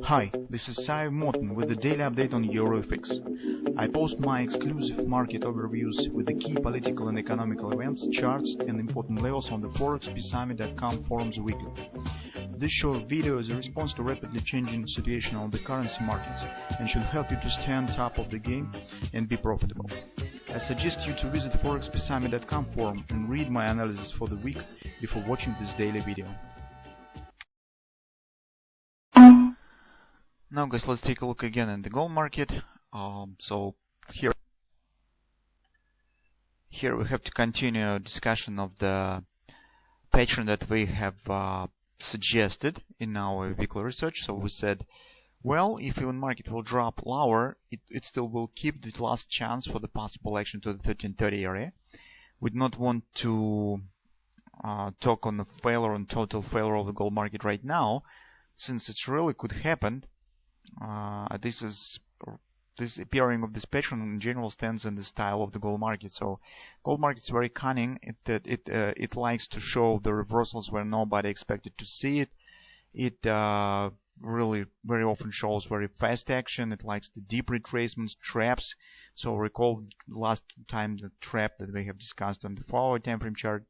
Hi, this is Sive Morten with the daily update on EuroFX. I post my exclusive market overviews with the key political and economical events, charts and important levels on the ForexPeaceArmy.com forums weekly. This short video is a response to rapidly changing situation on the currency markets and should help you to stay on top of the game and be profitable. I suggest you to visit ForexPeaceArmy.com forum and read my analysis for the week before watching this daily video. Now guys, let's take a look again at the gold market. So here we have to continue a discussion of the pattern that we have suggested in our weekly research. So we said, well, if even market will drop lower, it still will keep the last chance for the possible action to the 1330 area. We do not want to talk on the failure, on total failure of the gold market right now, since it really could happen. This appearing of this pattern in general stands in the style of the gold market. So gold market is very cunning. It likes to show the reversals where nobody expected to see it. It really very often shows very fast action. It likes the deep retracements, traps. So recall last time the trap that we have discussed on the 4-hour time frame chart.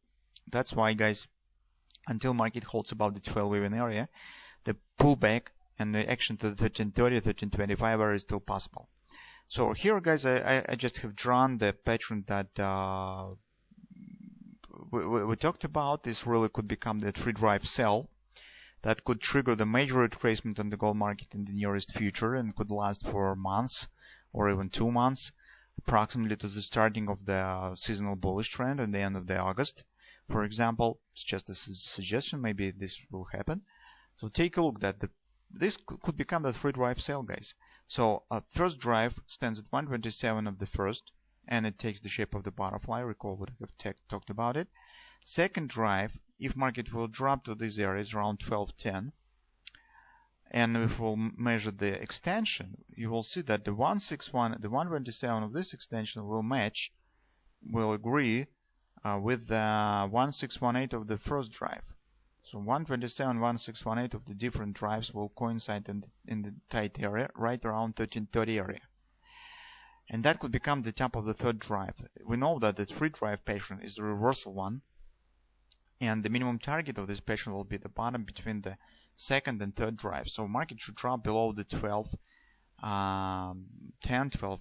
That's why, guys, until market holds above the 12-even area, the pullback and the action to the 1330, 1325 area is still possible. So here, guys, I just have drawn the pattern that we talked about. This really could become the 3-drive sell that could trigger the major retracement on the gold market in the nearest future and could last for months or even 2 months, approximately to the starting of the seasonal bullish trend at the end of the August. For example, it's just a suggestion, maybe this will happen. So take a look that this could become the 3-drive sell, guys. So first drive stands at 127 of the first, and it takes the shape of the butterfly. Recall what we have talked about it. Second drive, if market will drop to these areas around 1210, and if we'll measure the extension, you will see that the 161, the 127 of this extension will agree with the 1618 of the first drive. So 127, 1618 of the different drives will coincide in the tight area, right around 1330 area. And that could become the top of the third drive. We know that the 3-drive pattern is the reversal one, and the minimum target of this pattern will be the bottom between the second and third drive. So market should drop below the 10, 12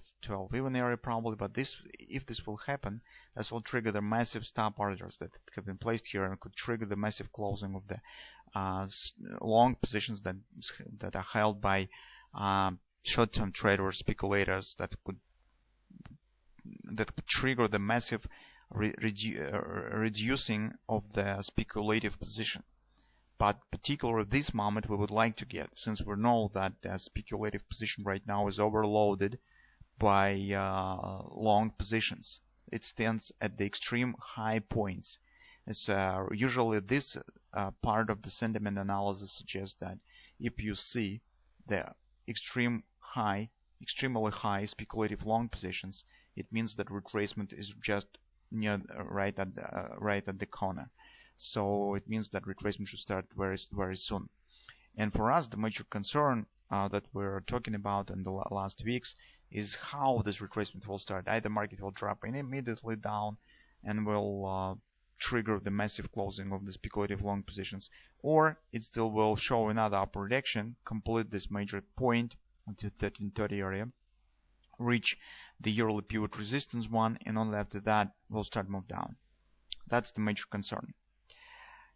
even area probably, but if this will happen, this will trigger the massive stop orders that have been placed here and could trigger the massive closing of the long positions that are held by short-term traders, speculators, that could trigger the massive reducing of the speculative position. But particularly this moment we would like to get, since we know that the speculative position right now is overloaded by long positions. It stands at the extreme high points. It's usually this part of the sentiment analysis suggests that if you see the extremely high speculative long positions, it means that retracement is just near right at the corner. So it means that retracement should start very, very soon. And for us, the major concern that we're talking about in the last weeks is how this retracement will start. Either market will drop immediately down and will trigger the massive closing of the speculative long positions, or it still will show another upward action, complete this major point until 1330 area, reach the yearly pivot resistance one, and only after that will start move down. That's the major concern.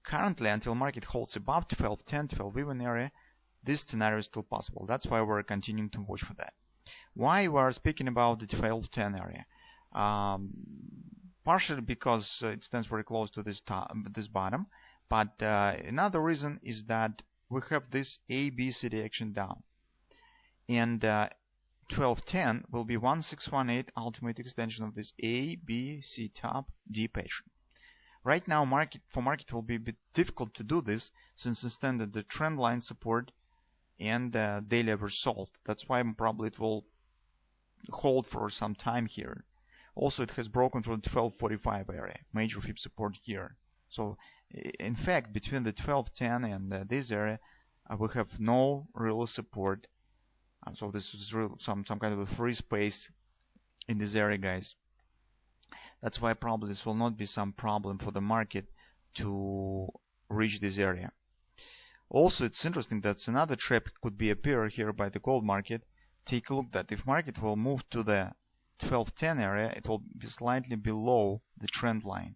Currently, until market holds above 1210, 12 even area, this scenario is still possible. That's why we're continuing to watch for that. Why we are speaking about the 1210 area? Partially because it stands very close to this bottom, but another reason is that we have this ABCD action down, and 1210 will be 1618 ultimate extension of this A, B, C top, D pattern. Right now, market will be a bit difficult to do this, since it stands at the trend line support and daily average sold. That's why probably it will hold for some time here. Also, it has broken through the 1245 area, major fib support here. So, in fact, between the 1210 and this area, we have no real support. So this is some kind of a free space in this area, guys. That's why probably this will not be some problem for the market to reach this area. Also, it's interesting that another trap could be appear here by the gold market. Take a look that if market will move to the 1210 area, it will be slightly below the trend line.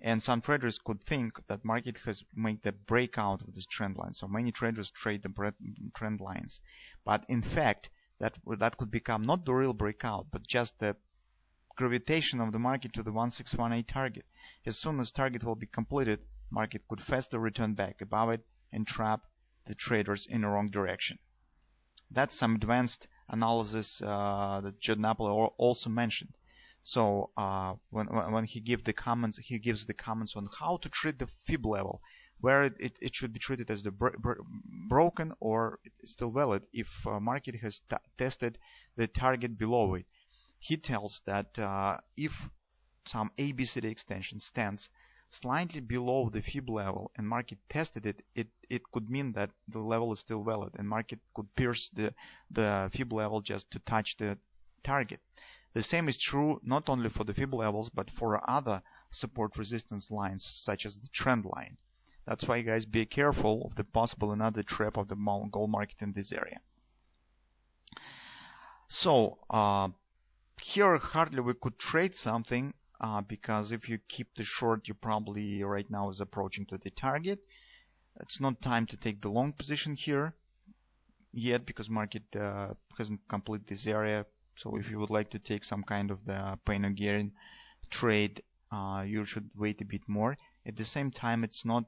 And some traders could think that market has made the breakout of this trend line. So many traders trade the trend lines. But in fact, that could become not the real breakout, but just the gravitation of the market to the 1618 target. As soon as target will be completed, market could faster return back above it and trap the traders in the wrong direction. That's some advanced analysis that Judd Napoli also mentioned. So when he gives the comments on how to treat the fib level, where it should be treated as the broken or it's still valid if market has tested the target below it. He tells that if some ABCD extension stands slightly below the fib level and market tested it, it could mean that the level is still valid and market could pierce the fib level just to touch the target. The same is true not only for the fib levels but for other support resistance lines such as the trend line. That's why, guys, be careful of the possible another trap of the gold market in this area. So here hardly we could trade something because if you keep the short, you probably right now is approaching to the target. It's not time to take the long position here yet because market hasn't completed this area. So if you would like to take some kind of the pain or gain trade, you should wait a bit more. At the same time, it's not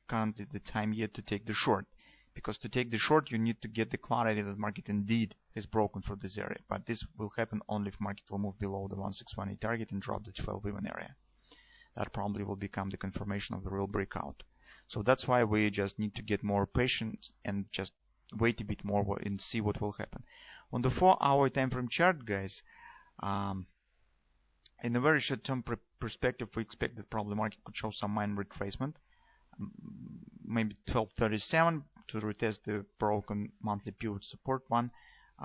currently the time yet to take the short, because to take the short you need to get the clarity that market indeed is broken for this area. But this will happen only if market will move below the 1618 target and drop the 12 even area. That probably will become the confirmation of the real breakout. So that's why we just need to get more patient and just wait a bit more and see what will happen. On the 4-hour time frame chart, guys, in a very short term perspective, we expect that probably market could show some minor retracement, maybe 1237 to retest the broken monthly pivot support one.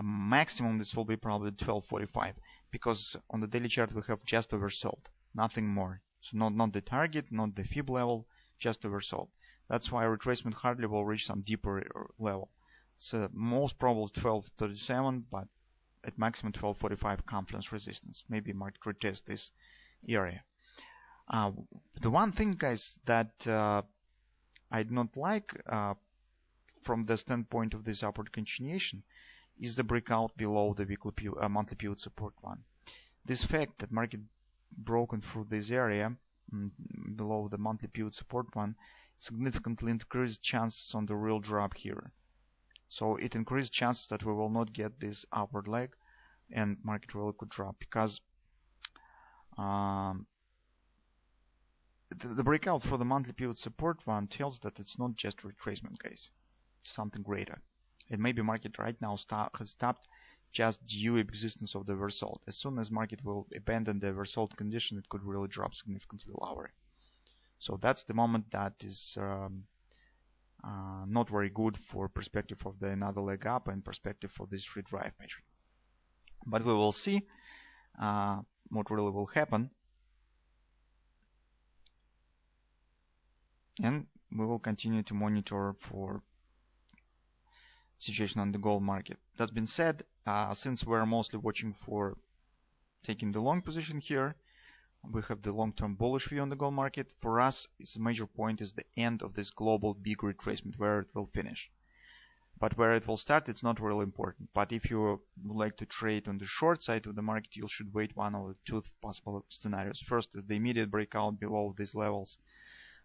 Maximum this will be probably 1245 because on the daily chart we have just oversold, nothing more. So not the target, not the fib level, just oversold. That's why retracement hardly will reach some deeper level. So most probable 1237, but at maximum 1245 confluence resistance. Maybe market retest this area. The one thing, guys, that I do not like from the standpoint of this upward continuation is the breakout below the weekly monthly pivot support one. This fact that market broken through this area below the monthly pivot support one significantly increased chances on the real drop here. So it increased chances that we will not get this upward leg and market really could drop because the breakout for the monthly pivot support one tells that it's not just retracement, guys. It's something greater. And maybe market right now has stopped just due existence of the oversold. As soon as market will abandon the oversold condition, it could really drop significantly lower. So that's the moment that is not very good for perspective of the another leg up and perspective for this free drive measuring. But we will see what really will happen. And we will continue to monitor for situation on the gold market. That being said, since we're mostly watching for taking the long position here, we have the long-term bullish view on the gold market. For us, its major point is the end of this global big retracement, where it will finish. But where it will start, it's not really important. But if you would like to trade on the short side of the market, you should wait one of the two possible scenarios. First is the immediate breakout below these levels,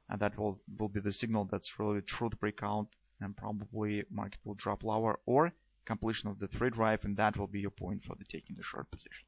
and that will be the signal that's really truth breakout, and probably market will drop lower, or completion of the free drive, and that will be your point for the taking the short position.